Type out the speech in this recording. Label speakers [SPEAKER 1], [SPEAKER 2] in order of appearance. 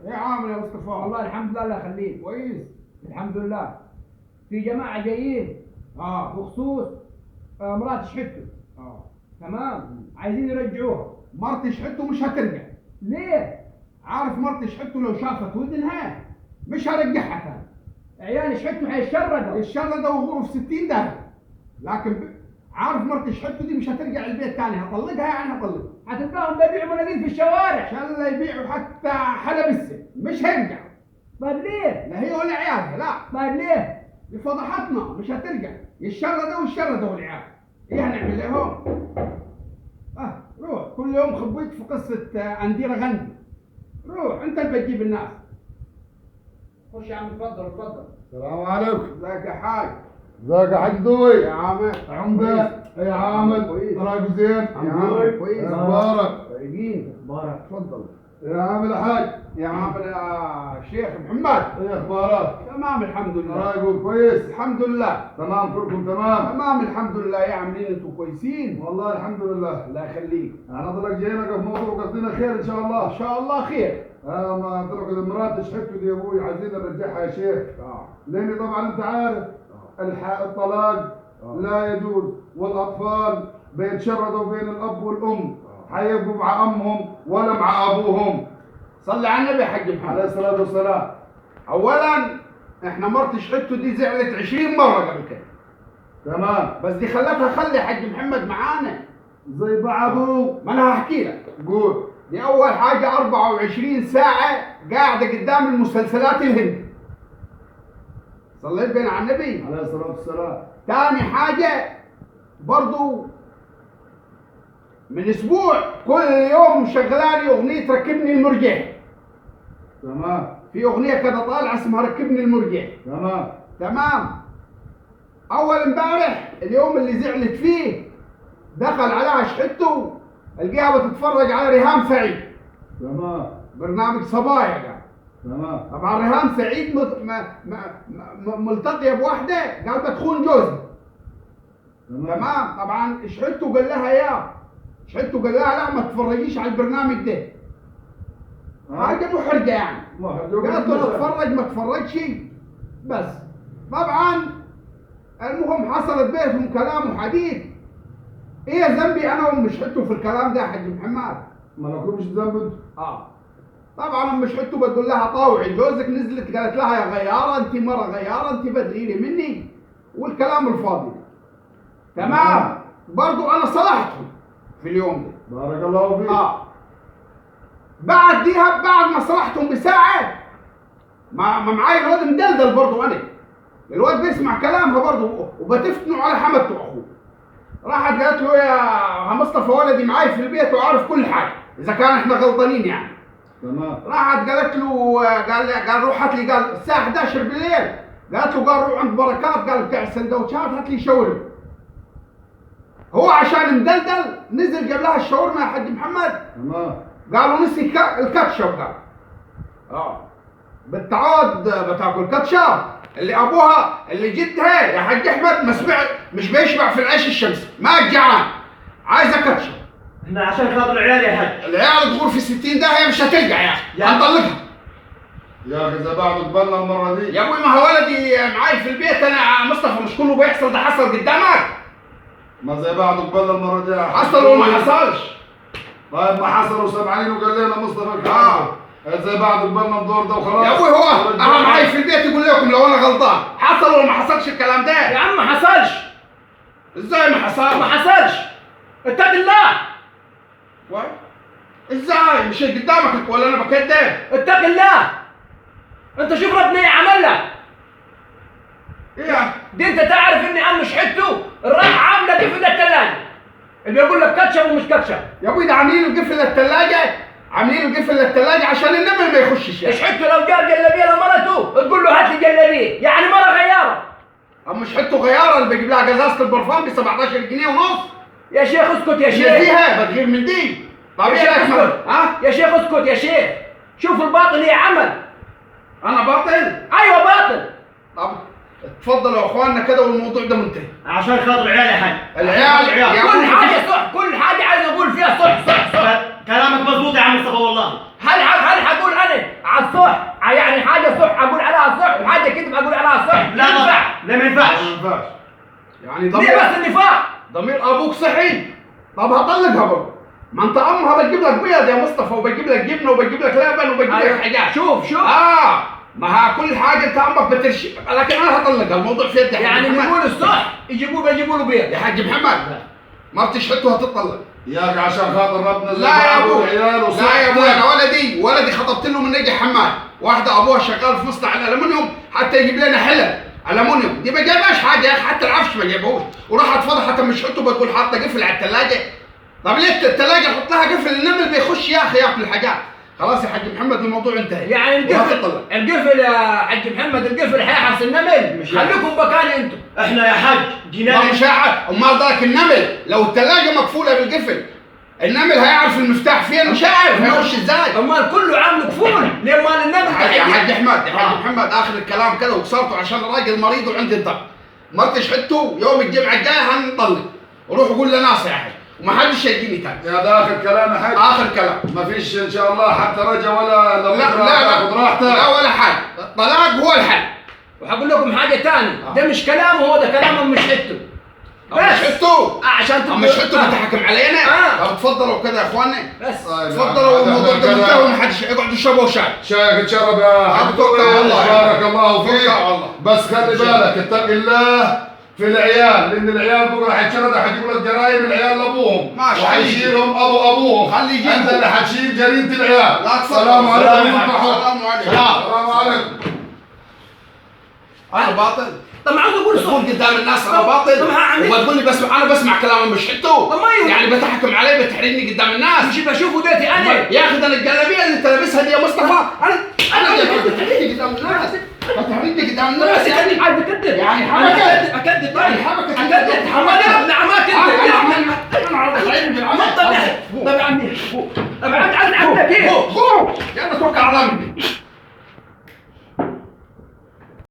[SPEAKER 1] ايه عامل يا مصطفى؟
[SPEAKER 2] والله الحمد لله، الله يخليك.
[SPEAKER 1] كويس.
[SPEAKER 2] الحمد لله. في جماعه جايين بخصوص مرات شحته. تمام، عايزين يرجعوها.
[SPEAKER 1] مرتي شحته مش هترجع.
[SPEAKER 2] ليه؟
[SPEAKER 1] عارف مرتي شحته لو شافت ودنها مش هرجعها ثاني.
[SPEAKER 2] عيال شحته حيتشردوا.
[SPEAKER 1] الشردة وغوره في 60 داهية. لكن عارف مرتي شحته دي مش هترجع البيت ثاني، هطلقها يعني هطلقها.
[SPEAKER 2] هتلقاهم بيبيعوا مناديل في الشوارع.
[SPEAKER 1] ان شاء الله يبيعوا حتى حلب السن، مش هيرجع.
[SPEAKER 2] طيب ليه؟
[SPEAKER 1] لا هي ولا عيالها، لا.
[SPEAKER 2] طيب ليه؟
[SPEAKER 1] دي فضحتنا، مش هترجع. الشردة والشردة والعيال. ايه هنعمل لهم؟ روح كل يوم خبيت في قصة أنديرة غندي. روح انت اللي بتجيب الناس.
[SPEAKER 2] خش يا عم، اتفضل اتفضل.
[SPEAKER 3] السلام عليكم.
[SPEAKER 1] ازيك يا حاج؟
[SPEAKER 3] ازيك يا حاج دوي؟
[SPEAKER 1] يا عامر
[SPEAKER 3] عمدة يا عامل،
[SPEAKER 1] كويس.
[SPEAKER 3] رايكم زين؟
[SPEAKER 1] يا عامر كويس.
[SPEAKER 3] مبارك.
[SPEAKER 1] طيبين.
[SPEAKER 2] مبارك.
[SPEAKER 1] تفضل.
[SPEAKER 3] يا عامل يا حاج.
[SPEAKER 1] يا عامر يا شيخ محمد.
[SPEAKER 3] ايه اخبارك؟
[SPEAKER 1] تمام الحمد لله.
[SPEAKER 3] رايكم كويس؟
[SPEAKER 1] الحمد لله.
[SPEAKER 3] تمام كلكم تمام؟
[SPEAKER 1] تمام الحمد لله. يا عاملين انتوا كويسين؟
[SPEAKER 3] والله الحمد لله.
[SPEAKER 1] الله يخليك.
[SPEAKER 3] انا ضلك جايينك في موضوع وقصدنا خير ان شاء الله.
[SPEAKER 1] ان شاء الله خير.
[SPEAKER 3] ما اترك المرات شحتوا دي يا ابوي، عايزين نرجعها يا شيخ. لاني طبعا انت عارف الطلاق لا يجوز، والاطفال بيتشردوا بين الاب والام، حيبقوا مع امهم ولا مع ابوهم.
[SPEAKER 1] صلي على النبي يا حاج محمد
[SPEAKER 3] عليه الصلاه والسلام.
[SPEAKER 1] اولا احنا مرت شحته دي زعلت 20 مره قبل كده.
[SPEAKER 3] تمام.
[SPEAKER 1] بس دي خلتها خلي حاج محمد معانا
[SPEAKER 3] زي بعضه.
[SPEAKER 1] ما انا هحكي لك.
[SPEAKER 3] قول.
[SPEAKER 1] دي اول حاجه 24 ساعه قاعده قدام المسلسلات الهندي. صليت بين على النبي
[SPEAKER 3] عليه الصلاه والسلام.
[SPEAKER 1] تاني حاجه برضو من اسبوع كل يوم مشغلاني اغنيه ركبني المرجح.
[SPEAKER 3] تمام.
[SPEAKER 1] في اغنيه كده طالعه اسمها ركبني المرجح.
[SPEAKER 3] تمام.
[SPEAKER 1] تمام. اول امبارح اليوم اللي زعلت فيه دخل عليها شحته القاها بتتفرج على ريهام سعيد.
[SPEAKER 3] تمام.
[SPEAKER 1] برنامج صبايا قال.
[SPEAKER 3] تمام.
[SPEAKER 1] طبعا ريهام سعيد ملتقيه بواحده قال بتخون جوزها. تمام. طبعا شحته قال لها شحته قال لها لا ما تتفرجيش على البرنامج ده. حاجه محرجه يعني. قالت له اتفرج ما تفرجش بس. طبعا المهم حصلت بينهم كلام وحديث. ايه ذنبي انا وام شحته في الكلام ده يا حاج محمد؟
[SPEAKER 3] ما لكمش ذنب.
[SPEAKER 1] طبعا ام شحته بتقول لها طاوعي جوزك، نزلت قالت لها يا غياره انت مره غياره انت بدريلي مني والكلام الفاضي. تمام. برضو انا صلحتهم في اليوم ده.
[SPEAKER 3] بارك الله فيك.
[SPEAKER 1] بعد ما صلحتهم بساعه ما معايا الواد مدلدل برضو انا. الواد بيسمع كلامها برضو وبتفتنوا على حمدته اخوه. راحت قالت له يا مصطفى ولدي معاي في البيت وعارف كل حاجه اذا كان احنا غلطانين يعني.
[SPEAKER 3] تمام.
[SPEAKER 1] راحت قالت له قال روح هات لي، قال الساعه 11 بالليل. قالت له قال روح عند بركات قال بتاع السندوتشات هات لي شاورما. هو عشان مدلدل نزل جاب لها الشاورما يا حاج محمد.
[SPEAKER 3] تمام.
[SPEAKER 1] قالوا نسي الكاتشب. قال بالتعود بتاكل كاتشب اللي ابوها اللي جدها يا حاج احمد مش بيشبع في العيش الشمسي، ما جعان عايزه كاتشب.
[SPEAKER 4] احنا عشان خاطر العيال يا حاج.
[SPEAKER 1] العيال تغور في 60 داهيه مش هترجع يا اخي، هنطلقها.
[SPEAKER 3] يا اخي اذا بعد قبلنا المره دي.
[SPEAKER 1] يا ابوي ما هو ولدي معاي في البيت انا مصطفى، مش كله بيحصل ده حصل قدامك.
[SPEAKER 3] ما زي بعد قبلنا المره دي.
[SPEAKER 1] حصل وما حصلش.
[SPEAKER 3] طيب ما حصل وسامعين وقال لنا مصطفى الكلام. زي بعد قبلنا الدور ده وخلاص.
[SPEAKER 1] يا ابوي هو انا معاي في البيت يقول لكم لو انا غلطان. حصل ولا ما حصلش الكلام ده؟
[SPEAKER 4] يا عم ما حصلش.
[SPEAKER 1] ازاي ما حصل؟
[SPEAKER 4] ما حصلش. اتق الله.
[SPEAKER 1] ازاي؟ مش قدامك ولا انا بكذب؟
[SPEAKER 4] اتق الله. انت شوف ربنا ايه عمل لك.
[SPEAKER 1] ايه؟
[SPEAKER 4] دي انت تعرف اني عم شحته راح عامله قفل الثلاجه. اللي يقول لك كاتشب ومش كاتشب.
[SPEAKER 1] يا ابوي ده عاملين القفل للثلاجه، عاملين القفل للثلاجه عشان النمل ما يخشش يعني.
[SPEAKER 4] شحته لو جاب جلابيه لمرته تقول له هات لي جلابيه، يعني مره غياره.
[SPEAKER 1] اما شحته غياره اللي بيجيب لها قزازه البرفان ب 17 جنيه ونص.
[SPEAKER 4] يا شيخ اسكت يا شيخ.
[SPEAKER 1] فيها بتغير من دي. طب
[SPEAKER 4] يا شيخ اسكت. يا شيخ اسكت يا شيخ. شوف الباطل ايه عمل.
[SPEAKER 1] انا باطل؟
[SPEAKER 4] ايوه باطل.
[SPEAKER 1] طب اتفضلوا يا اخواننا كده والموضوع ده منتهي.
[SPEAKER 4] عشان خاطر العيال يا حاج.
[SPEAKER 1] العيال
[SPEAKER 4] كل حاجه صح، كل حاجه عايز اقول فيها صح.
[SPEAKER 5] كلامك مظبوط يا عم مصطفى والله.
[SPEAKER 4] هل هقول انا
[SPEAKER 2] عليها الصح، يعني حاجه صح اقول عليها صح وحاجه كذب اقول عليها صح.
[SPEAKER 4] لا
[SPEAKER 2] ينفع؟
[SPEAKER 4] لا ما ينفعش.
[SPEAKER 3] ما ينفعش.
[SPEAKER 1] يعني
[SPEAKER 2] ليه بس النفاق؟
[SPEAKER 1] ضمير ابوك صحي. طب هطلقها برضه. ما انت امها بتجيب لك بيض يا مصطفى، وبتجيب لك جبنه، وبتجيب لك لبن، وبتجيب لك حاجات.
[SPEAKER 2] شوف
[SPEAKER 1] ما ها كل حاجه انت امك بترشي، لكن انا هطلقها، الموضوع في يدي يا حاج
[SPEAKER 2] يعني
[SPEAKER 1] محمد.
[SPEAKER 2] نقول الصح يجيبوا له بيض.
[SPEAKER 1] يا حاج محمد ما بتشحته هتطلق.
[SPEAKER 3] يا اخي عشان خاطر ربنا
[SPEAKER 1] لا يا ابوي،
[SPEAKER 3] والعيال
[SPEAKER 1] لا يا ابوي، انا ولدي خطبت له من نجي حماد، واحده ابوها شغال في مصنع الالومنيوم، حتى يجيب لنا حلل الالومنيوم، دي ما جايبهاش حاجه يا اخي، حتى العفش ما جايبهوش، وراحت فضحت مش حطه بتقول حاطه قفل على الثلاجه. طب ليه الثلاجه حط لها قفل؟ النمل بيخش يا اخي ياكل الحاجات. خلاص يا حاج محمد الموضوع انتهى.
[SPEAKER 2] يعني القفل يا حاج محمد، القفل حيحرس النمل. خليكم مكاني انتم.
[SPEAKER 4] احنا يا حاج جينا
[SPEAKER 1] ما مش قاعد، امال ذاك النمل لو الثلاجه مقفوله بالقفل النمل هيعرف المفتاح فين، مش عارف هيخش ازاي.
[SPEAKER 2] امال كله عامل قفول، ليه مال النمل؟
[SPEAKER 1] يا حاج احمد، يا حاج محمد اخر الكلام كده وكسرته عشان الراجل مريض وعندي الضغط. مرتي شحته يوم الجمعه الجايه هنطلق، وروح قول لناصر يا حاج وما حدش يجيني تاني.
[SPEAKER 3] يا ده اخر كلام يا حاج.
[SPEAKER 1] اخر كلام.
[SPEAKER 3] ما فيش ان شاء الله حتى رجا ولا
[SPEAKER 1] لا لا
[SPEAKER 3] راحتك.
[SPEAKER 1] لا ولا حاجه، الطلاق هو الحل.
[SPEAKER 2] وهقول لكم حاجه ثانيه، ده مش كلامه، هو ده كلامهم مش حته.
[SPEAKER 1] مش حته
[SPEAKER 2] عشان
[SPEAKER 1] مش حته بتحكم علينا. طب اتفضلوا كده يا اخواني،
[SPEAKER 2] بس
[SPEAKER 1] اتفضلوا، الموضوع ده منتهي وما حدش يقعدوا يشربوا شاي.
[SPEAKER 3] شايك تشرب يا حاج. بارك الله فيك. بس خلي بالك اتق الله في العيال، لان العيال بكره حيتشردوا حيجيبوا لك جرايم العيال لابوهم،
[SPEAKER 1] ماشي.
[SPEAKER 3] وحيشيلهم ابوهم.
[SPEAKER 1] خلي يجيبوا.
[SPEAKER 3] انت اللي حتشيل جريمه العيال.
[SPEAKER 1] لا تفضل.
[SPEAKER 3] السلام عليكم.
[SPEAKER 1] السلام عليكم.
[SPEAKER 3] السلام عليكم.
[SPEAKER 1] انا باطل.
[SPEAKER 2] طب عاوز اقول
[SPEAKER 1] تقول قدام الناس انا باطل،
[SPEAKER 2] طب هعمل
[SPEAKER 1] وبتقول لي بس انا بسمع كلام مش حته.
[SPEAKER 2] طب ما يو-
[SPEAKER 1] يعني بتحكم علي، بتحرجني قدام الناس.
[SPEAKER 2] مش بشوفه ديتي انا.
[SPEAKER 1] يا اخي ده الجلابيه اللي انت لابسها دي يا مصطفى، انا بتحرجني قدام الناس، بتحرجني قدام الناس.
[SPEAKER 2] يعني عاد بكذب،
[SPEAKER 1] يعني
[SPEAKER 2] أنا
[SPEAKER 1] حبكت.
[SPEAKER 2] اكذب
[SPEAKER 1] يعني حبكت.
[SPEAKER 2] اكذب حماد يا ابن عمات انت.